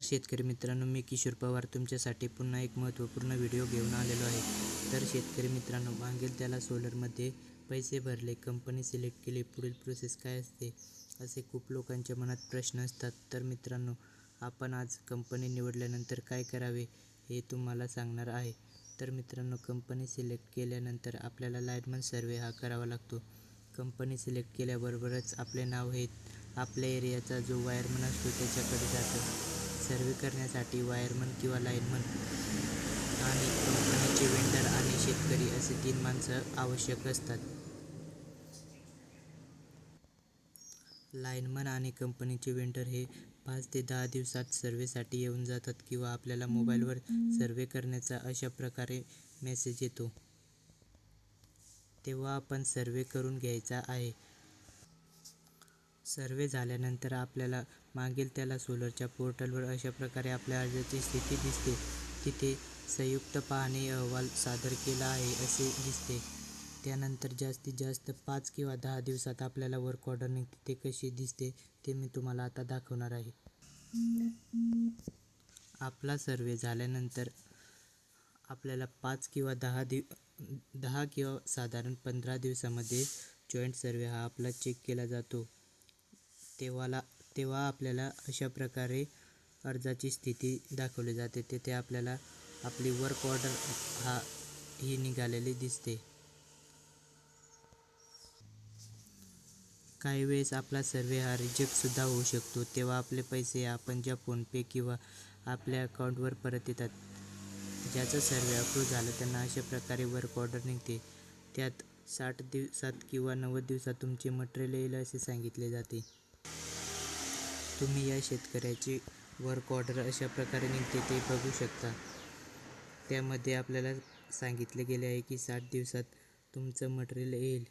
शेतकरी मित्रांनो, मी किशोर पवार तुमच्यासाठी पुन्हा एक महत्त्वपूर्ण व्हिडिओ घेऊन आलेलो आहे. तर शेतकरी मित्रांनो, मागेल त्याला सोलरमध्ये पैसे भरले, कंपनी सिलेक्ट केली, पुढील प्रोसेस काय असते, असे खूप लोकांच्या मनात प्रश्न असतात. तर मित्रांनो, आपण आज कंपनी निवडल्यानंतर काय करावे हे तुम्हाला सांगणार आहे. तर मित्रांनो, कंपनी सिलेक्ट केल्यानंतर आपल्याला लाईनमन सर्वे हा करावा लागतो. कंपनी सिलेक्ट केल्याबरोबरच आपले नाव हे आपल्या एरियाचा जो वायरमन असतो त्याच्याकडे जातं. सर्वे करण्यासाठी वायरमन किंवा लाईनमन आणि कंपनीचे वेंडर आणि शेतकरी असे 3 माणसं आवश्यक असतात. लाईनमन आणि कंपनीचे वेंडर हे 5 ते 10 दिवसात सर्वेसाठी येऊन जातात किंवा आपल्याला मोबाईलवर सर्वे करण्याचा अशा प्रकारे मेसेज येतो. तेव्हा आपण सर्वे करून घ्यायचा आहे. सर्वे झाल्यानंतर आपल्याला मागेल त्याला सोलरच्या पोर्टलवर अशा प्रकारे आपल्या अर्जाची स्थिती दिसते. तिथे संयुक्त पाहणी अहवाल सादर केला आहे असे दिसते. त्यानंतर जास्तीत जास्त 5 किंवा 10 दिवसात आपल्याला वर्क ऑर्डर निघते. ते कशी दिसते ते मी तुम्हाला आता दाखवणार आहे. आपला सर्वे झाल्यानंतर आपल्याला 5 किंवा 10 किंवा साधारण 15 दिवसामध्ये जॉईंट सर्वे हा आपला चेक केला जातो. तेव्हा आपल्याला अशा प्रकारे अर्जाची स्थिती दाखवली जाते. तिथे आपल्याला आपली वर्क ऑर्डर ही निघालेली दिसते. काही वेळेस आपला सर्वे हा रिजेक्टसुद्धा होऊ शकतो. तेव्हा आपले पैसे आपण ज्या फोनपे किंवा आपल्या अकाउंटवर परत येतात. ज्याचा सर्वे अप्रूव्ह झाला त्यांना अशा प्रकारे वर्क ऑर्डर निघते. त्यात 60 दिवसात किंवा 90 दिवसात तुमचे मटेरियल येईल असे सांगितले जाते. तुम्ही या शेतकऱ्याची वर्क ऑर्डर अशा प्रकारे निघते ते बघू शकता. त्यामध्ये आपल्याला सांगितले गेले आहे की 60 दिवसात तुमचं मटेरियल येईल.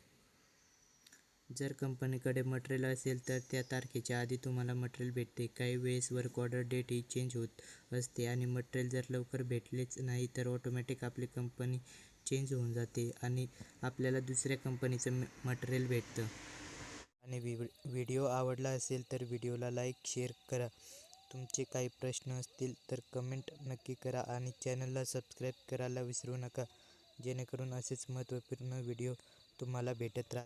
जर कंपनीकडे मटेरियल असेल तर त्या तारखेच्या आधी तुम्हाला मटेरियल भेटते. काही वेळेस वर्क ऑर्डर डेट ही चेंज होत असते आणि मटेरियल जर लवकर भेटलेच नाही तर ऑटोमॅटिक आपली कंपनी चेंज होऊन जाते आणि आपल्याला दुसऱ्या कंपनीचं मटेरियल भेटतं. आणि व्हिडिओ आवडला असेल तर व्हिडिओला लाईक, शेअर करा. तुमचे काही प्रश्न असतील तर कमेंट नक्की करा आणि चॅनलला सबस्क्राईब करायला विसरू नका, जेणेकरून असेच महत्त्वपूर्ण व्हिडिओ तुम्हाला भेटत राहतील.